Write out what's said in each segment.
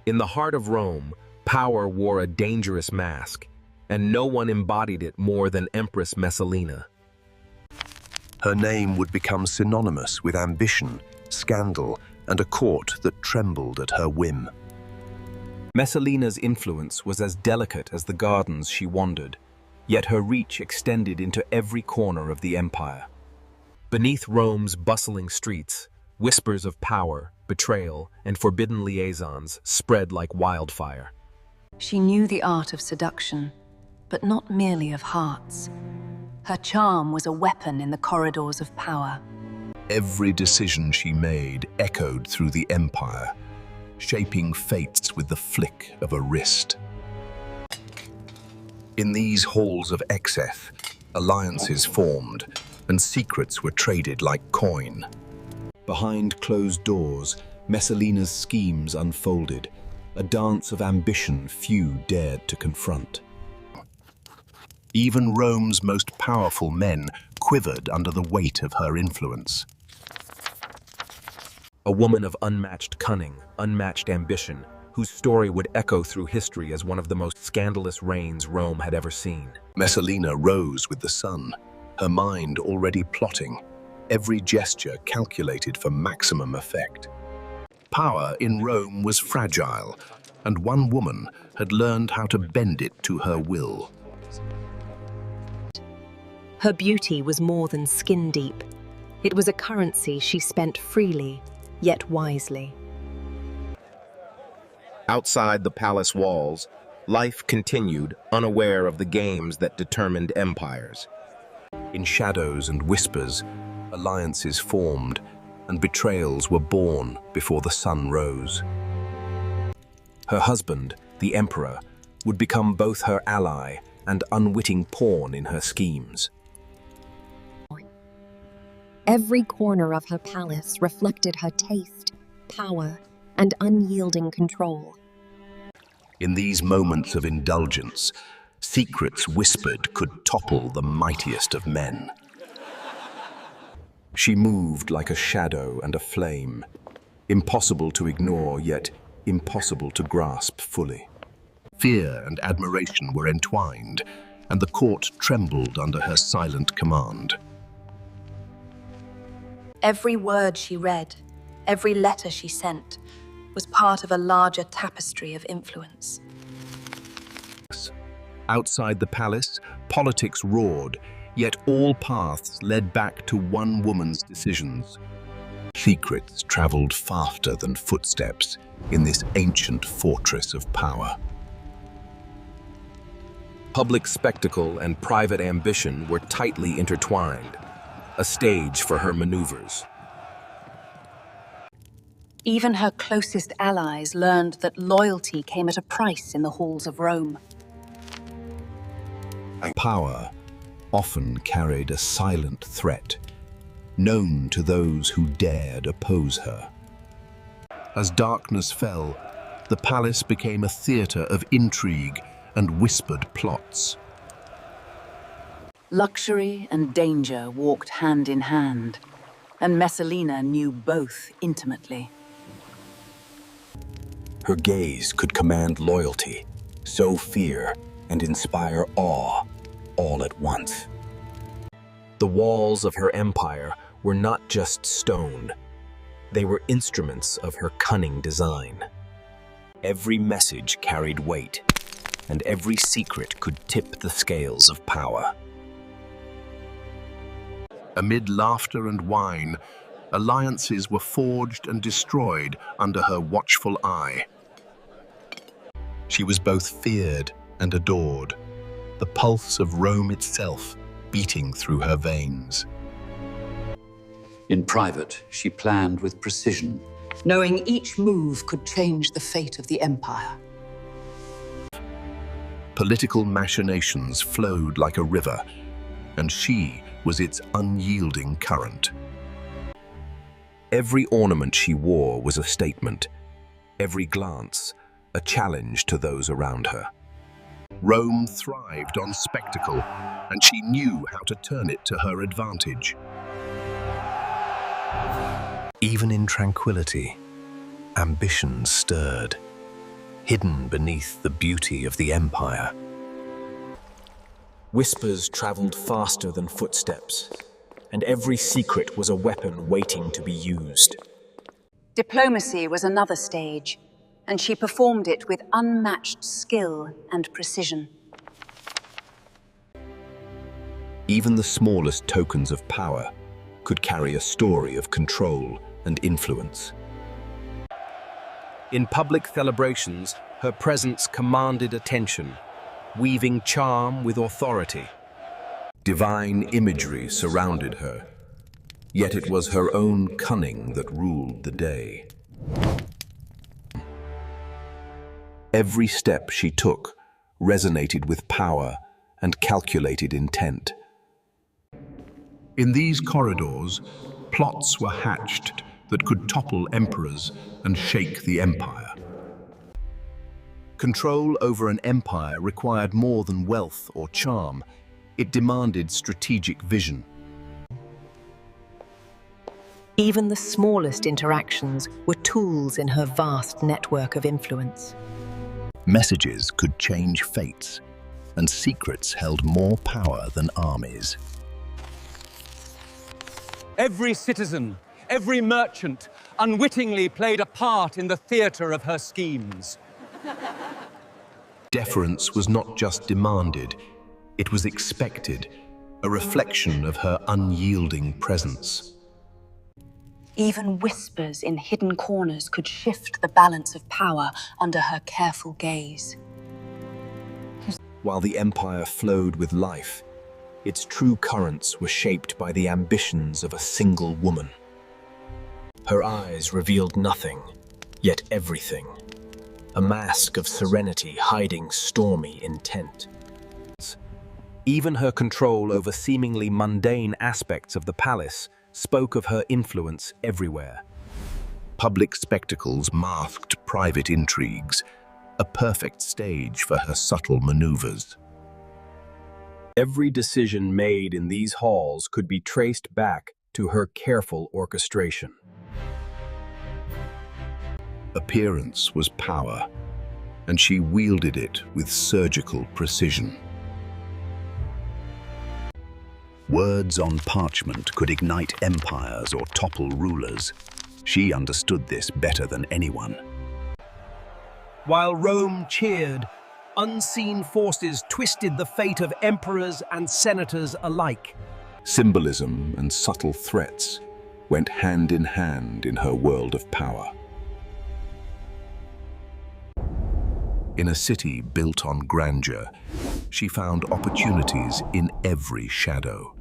In the heart of Rome, power wore a dangerous mask, and no one embodied it more than Empress Messalina. Her name would become synonymous with ambition, scandal, and a court that trembled at her whim. Messalina's influence was as delicate as the gardens she wandered, yet her reach extended into every corner of the empire. Beneath Rome's bustling streets, whispers of power, betrayal, and forbidden liaisons spread like wildfire. She knew the art of seduction, but not merely of hearts. Her charm was a weapon in the corridors of power. Every decision she made echoed through the empire, shaping fates with the flick of a wrist. In these halls of excess, alliances formed, and secrets were traded like coin. Behind closed doors, Messalina's schemes unfolded, a dance of ambition few dared to confront. Even Rome's most powerful men quivered under the weight of her influence. A woman of unmatched cunning, unmatched ambition, whose story would echo through history as one of the most scandalous reigns Rome had ever seen. Messalina rose with the sun, her mind already plotting, every gesture calculated for maximum effect. Power in Rome was fragile, and one woman had learned how to bend it to her will. Her beauty was more than skin deep. It was a currency she spent freely, yet wisely. Outside the palace walls, life continued, unaware of the games that determined empires. In shadows and whispers, alliances formed, and betrayals were born before the sun rose. Her husband, the emperor, would become both her ally and unwitting pawn in her schemes. Every corner of her palace reflected her taste, power, and unyielding control. In these moments of indulgence, secrets whispered could topple the mightiest of men. She moved like a shadow and a flame, impossible to ignore, yet impossible to grasp fully. Fear and admiration were entwined, and the court trembled under her silent command. Every word she read, every letter she sent, was part of a larger tapestry of influence. Outside the palace, politics roared, yet all paths led back to one woman's decisions. Secrets traveled faster than footsteps in this ancient fortress of power. Public spectacle and private ambition were tightly intertwined, a stage for her maneuvers. Even her closest allies learned that loyalty came at a price in the halls of Rome. Power often carried a silent threat, known to those who dared oppose her. As darkness fell, the palace became a theater of intrigue and whispered plots. Luxury and danger walked hand in hand, and Messalina knew both intimately. Her gaze could command loyalty, sow fear, and inspire awe all at once. The walls of her empire were not just stone. They were instruments of her cunning design. Every message carried weight, and every secret could tip the scales of power. Amid laughter and wine, alliances were forged and destroyed under her watchful eye. She was both feared and adored, the pulse of Rome itself beating through her veins. In private, she planned with precision, knowing each move could change the fate of the empire. Political machinations flowed like a river, and she was its unyielding current. Every ornament she wore was a statement, every glance a challenge to those around her. Rome thrived on spectacle, and she knew how to turn it to her advantage. Even in tranquility, ambition stirred, hidden beneath the beauty of the empire. Whispers traveled faster than footsteps, and every secret was a weapon waiting to be used. Diplomacy was another stage, and she performed it with unmatched skill and precision. Even the smallest tokens of power could carry a story of control and influence. In public celebrations, her presence commanded attention, weaving charm with authority. Divine imagery surrounded her, yet it was her own cunning that ruled the day. Every step she took resonated with power and calculated intent. In these corridors, plots were hatched that could topple emperors and shake the empire. Control over an empire required more than wealth or charm. It demanded strategic vision. Even the smallest interactions were tools in her vast network of influence. Messages could change fates, and secrets held more power than armies. Every citizen, every merchant, unwittingly played a part in the theatre of her schemes. Deference was not just demanded, it was expected, a reflection of her unyielding presence. Even whispers in hidden corners could shift the balance of power under her careful gaze. While the empire flowed with life, its true currents were shaped by the ambitions of a single woman. Her eyes revealed nothing, yet everything. A mask of serenity hiding stormy intent. Even her control over seemingly mundane aspects of the palace spoke of her influence everywhere. Public spectacles masked private intrigues, a perfect stage for her subtle maneuvers. Every decision made in these halls could be traced back to her careful orchestration. Appearance was power, and she wielded it with surgical precision. Words on parchment could ignite empires or topple rulers. She understood this better than anyone. While Rome cheered, unseen forces twisted the fate of emperors and senators alike. Symbolism and subtle threats went hand in her world of power. In a city built on grandeur, she found opportunities in every shadow.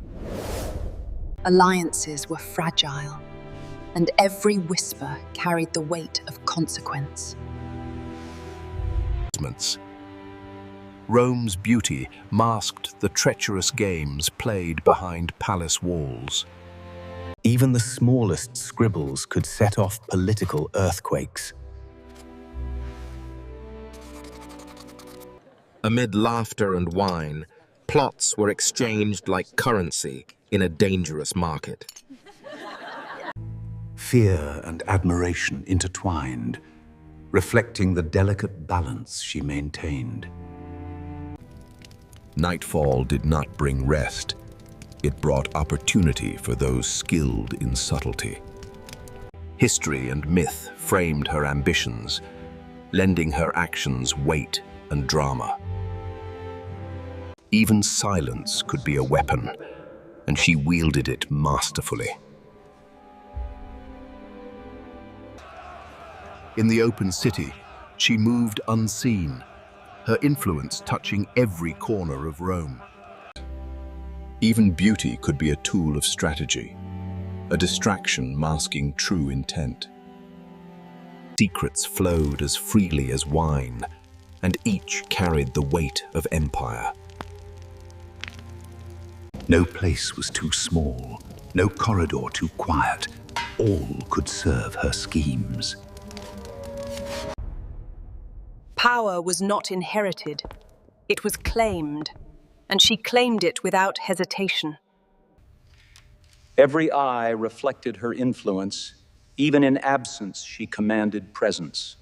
Alliances were fragile, and every whisper carried the weight of consequence. Rome's beauty masked the treacherous games played behind palace walls. Even the smallest scribbles could set off political earthquakes. Amid laughter and wine, plots were exchanged like currency in a dangerous market. Fear and admiration intertwined, reflecting the delicate balance she maintained. Nightfall did not bring rest. It brought opportunity for those skilled in subtlety. History and myth framed her ambitions, lending her actions weight and drama. Even silence could be a weapon, and she wielded it masterfully. In the open city, she moved unseen, her influence touching every corner of Rome. Even beauty could be a tool of strategy, a distraction masking true intent. Secrets flowed as freely as wine, and each carried the weight of empire. No place was too small, no corridor too quiet. All could serve her schemes. Power was not inherited. It was claimed, and she claimed it without hesitation. Every eye reflected her influence. Even in absence, she commanded presence.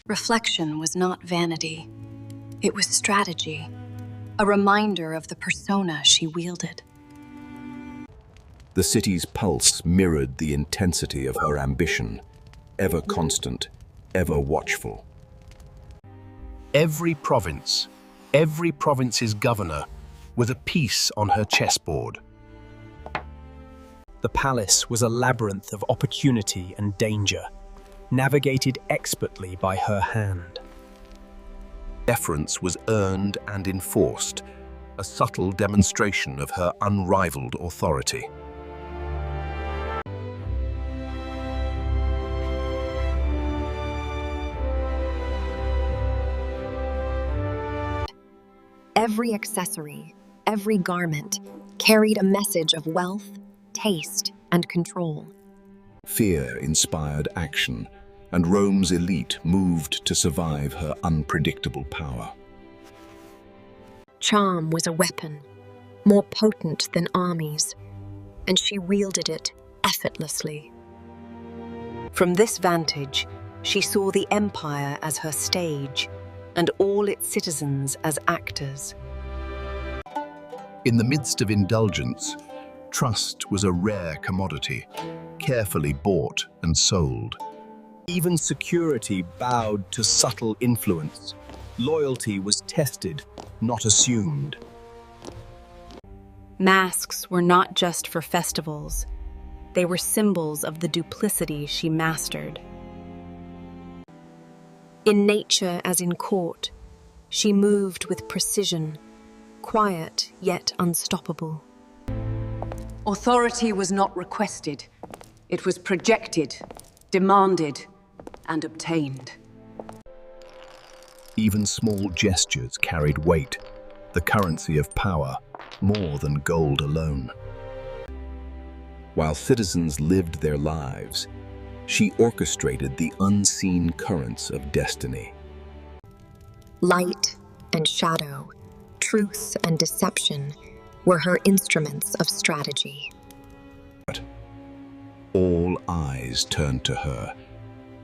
Reflection was not vanity. It was strategy, a reminder of the persona she wielded. The city's pulse mirrored the intensity of her ambition, ever constant, ever watchful. Every province's governor, with a piece on her chessboard. The palace was a labyrinth of opportunity and danger, navigated expertly by her hand. Deference was earned and enforced, a subtle demonstration of her unrivaled authority. Every accessory, every garment, carried a message of wealth, taste, and control. Fear inspired action, and Rome's elite moved to survive her unpredictable power. Charm was a weapon, more potent than armies, and she wielded it effortlessly. From this vantage, she saw the empire as her stage, and all its citizens as actors. In the midst of indulgence, trust was a rare commodity, carefully bought and sold. Even security bowed to subtle influence. Loyalty was tested, not assumed. Masks were not just for festivals. They were symbols of the duplicity she mastered. In nature as in court, she moved with precision, quiet yet unstoppable. Authority was not requested. It was projected, demanded, and obtained. Even small gestures carried weight, the currency of power, more than gold alone. While citizens lived their lives, she orchestrated the unseen currents of destiny. Light and shadow, truth and deception were her instruments of strategy. All eyes turned to her,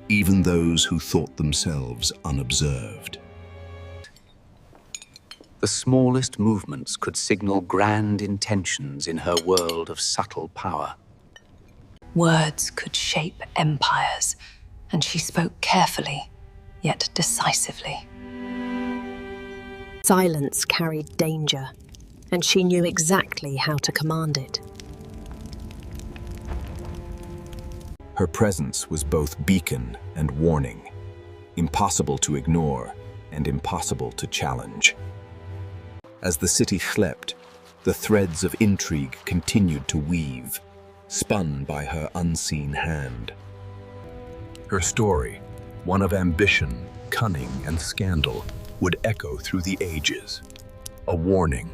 even those who thought themselves unobserved. The smallest movements could signal grand intentions in her world of subtle power. Words could shape empires, and she spoke carefully, yet decisively. Silence carried danger, and she knew exactly how to command it. Her presence was both beacon and warning, impossible to ignore and impossible to challenge. As the city slept, the threads of intrigue continued to weave, spun by her unseen hand. Her story, one of ambition, cunning, and scandal, would echo through the ages, a warning